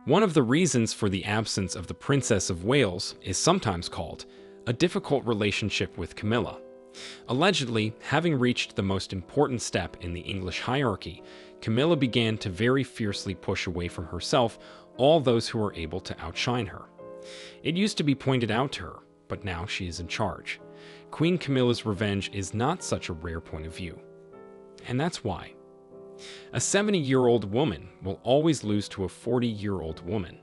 One of the reasons for the absence of the Princess of Wales is sometimes called a difficult relationship with Camilla. Allegedly, having reached the most important step in the English hierarchy, Camilla began to very fiercely push away from herself all those who were able to outshine her. It used to be pointed out to her, but now she is in charge. Queen Camilla's revenge is not such a rare point of view. And that's why. A 70-year-old woman will always lose to a 40-year-old woman.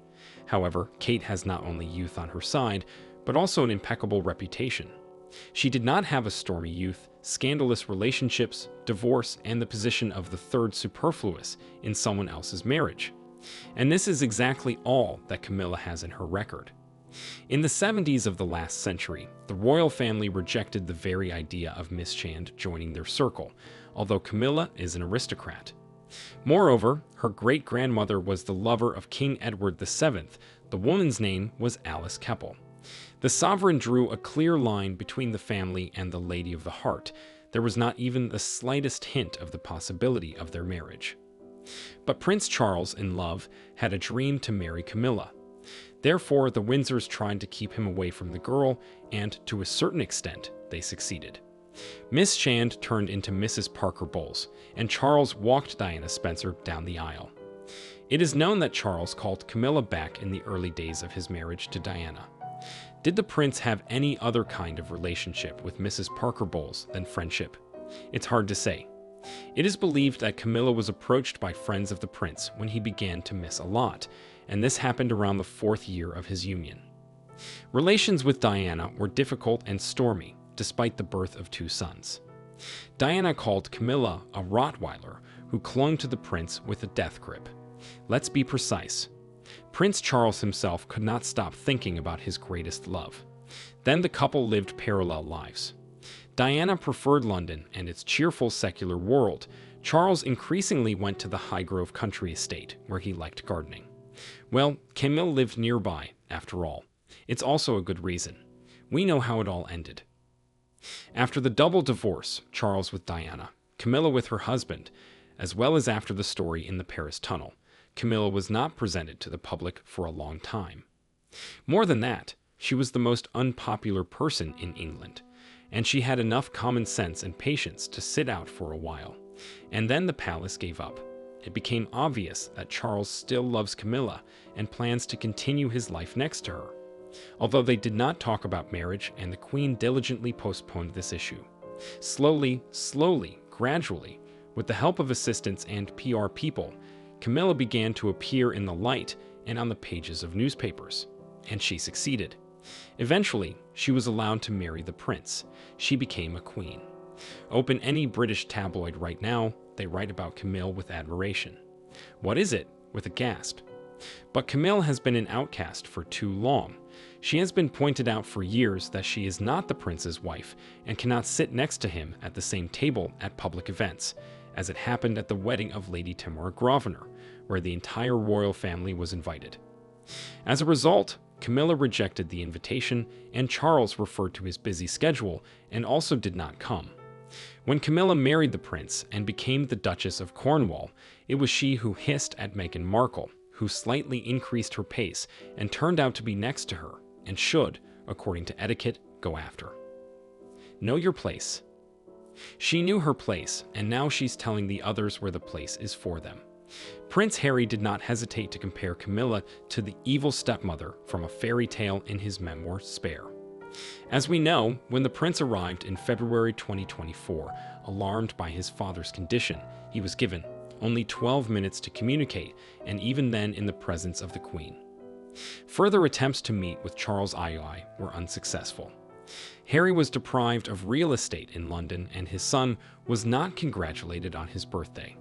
However, Kate has not only youth on her side, but also an impeccable reputation. She did not have a stormy youth, scandalous relationships, divorce, and the position of the third superfluous in someone else's marriage. And this is exactly all that Camilla has in her record. In the 70s of the last century, the royal family rejected the very idea of Miss Shand joining their circle, although Camilla is an aristocrat. Moreover, her great-grandmother was the lover of King Edward VII. The woman's name was Alice Keppel. The sovereign drew a clear line between the family and the Lady of the Heart. There was not even the slightest hint of the possibility of their marriage. But Prince Charles, in love, had a dream to marry Camilla. Therefore, the Windsors tried to keep him away from the girl, and to a certain extent, they succeeded. Miss Shand turned into Mrs. Parker Bowles, and Charles walked Diana Spencer down the aisle. It is known that Charles called Camilla back in the early days of his marriage to Diana. Did the prince have any other kind of relationship with Mrs. Parker Bowles than friendship? It's hard to say. It is believed that Camilla was approached by friends of the prince when he began to miss a lot, and this happened around the 4th year of his union. Relations with Diana were difficult and stormy, despite the birth of 2 sons. Diana called Camilla a Rottweiler who clung to the prince with a death grip. Let's be precise. Prince Charles himself could not stop thinking about his greatest love. Then the couple lived parallel lives. Diana preferred London and its cheerful secular world. Charles increasingly went to the Highgrove country estate, where he liked gardening. Well, Camilla lived nearby, after all. It's also a good reason. We know how it all ended. After the double divorce, Charles with Diana, Camilla with her husband, as well as after the story in the Paris tunnel, Camilla was not presented to the public for a long time. More than that, she was the most unpopular person in England, and she had enough common sense and patience to sit out for a while. And then the palace gave up. It became obvious that Charles still loves Camilla and plans to continue his life next to her. Although they did not talk about marriage, and the Queen diligently postponed this issue. Slowly, gradually, with the help of assistants and PR people, Camilla began to appear in the light and on the pages of newspapers, and she succeeded. Eventually, she was allowed to marry the prince. She became a queen. Open any British tabloid right now, they write about Camilla with admiration. What is it? With a gasp. But Camilla has been an outcast for too long. She has been pointed out for years that she is not the prince's wife and cannot sit next to him at the same table at public events, as it happened at the wedding of Lady Tamara Grosvenor, where the entire royal family was invited. As a result, Camilla rejected the invitation, and Charles referred to his busy schedule and also did not come. When Camilla married the prince and became the Duchess of Cornwall, it was she who hissed at Meghan Markle, who slightly increased her pace and turned out to be next to her, and should, according to etiquette, go after. Know your place. She knew her place, and now she's telling the others where the place is for them. Prince Harry did not hesitate to compare Camilla to the evil stepmother from a fairy tale in his memoir, Spare. As we know, when the prince arrived in February 2024, alarmed by his father's condition, he was given only 12 minutes to communicate, and even then in the presence of the Queen. Further attempts to meet with Charles II were unsuccessful. Harry was deprived of real estate in London, and his son was not congratulated on his birthday.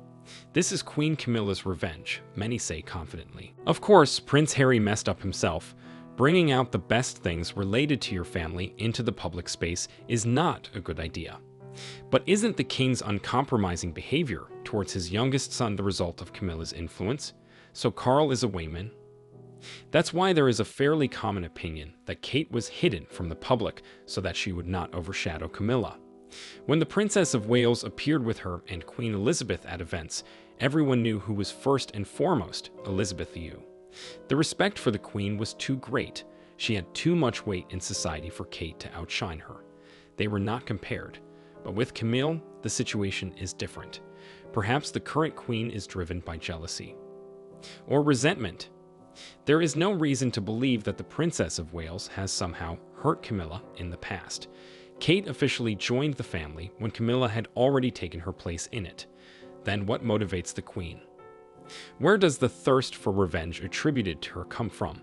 This is Queen Camilla's revenge, many say confidently. Of course, Prince Harry messed up himself. Bringing out the best things related to your family into the public space is not a good idea. But isn't the king's uncompromising behavior towards his youngest son the result of Camilla's influence? So Carl is a Wayman? That's why there is a fairly common opinion that Kate was hidden from the public so that she would not overshadow Camilla. When the Princess of Wales appeared with her and Queen Elizabeth at events, everyone knew who was first and foremost Elizabeth Yu. The respect for the Queen was too great. She had too much weight in society for Kate to outshine her. They were not compared. But with Camille, the situation is different. Perhaps the current Queen is driven by jealousy or resentment. There is no reason to believe that the Princess of Wales has somehow hurt Camilla in the past. Kate officially joined the family when Camilla had already taken her place in it. Then what motivates the Queen? Where does the thirst for revenge attributed to her come from?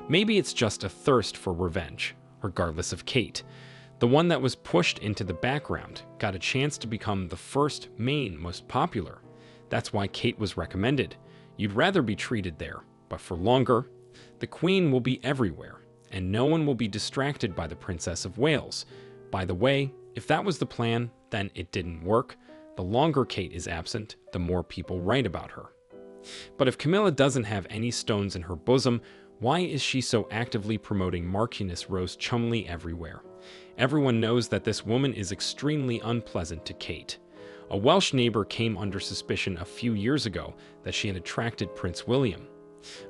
Maybe it's just a thirst for revenge, regardless of Kate. The one that was pushed into the background got a chance to become the first, main, most popular. That's why Kate was recommended. You'd rather be treated there, but for longer. The Queen will be everywhere, and no one will be distracted by the Princess of Wales. By the way, if that was the plan, then it didn't work. The longer Kate is absent, the more people write about her. But if Camilla doesn't have any stones in her bosom, why is she so actively promoting Marchioness Rose Cholmondeley everywhere? Everyone knows that this woman is extremely unpleasant to Kate. A Welsh neighbor came under suspicion a few years ago that she had attracted Prince William.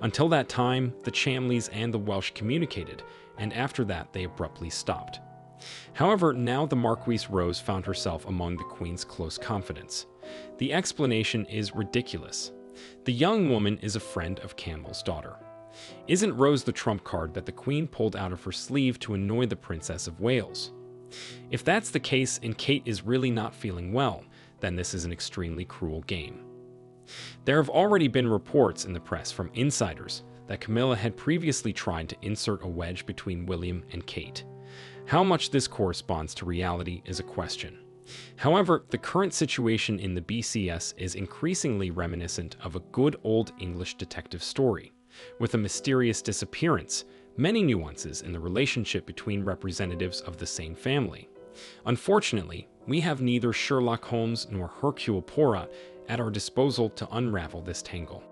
Until that time, the Cholmondeleys and the Welsh communicated, and after that they abruptly stopped. However, now the Marquise Rose found herself among the Queen's close confidants. The explanation is ridiculous. The young woman is a friend of Campbell's daughter. Isn't Rose the trump card that the Queen pulled out of her sleeve to annoy the Princess of Wales? If that's the case and Kate is really not feeling well, then this is an extremely cruel game. There have already been reports in the press from insiders that Camilla had previously tried to insert a wedge between William and Kate. How much this corresponds to reality is a question. However, the current situation in the BCS is increasingly reminiscent of a good old English detective story, with a mysterious disappearance, many nuances in the relationship between representatives of the same family. Unfortunately, we have neither Sherlock Holmes nor Hercule Poirot at our disposal to unravel this tangle.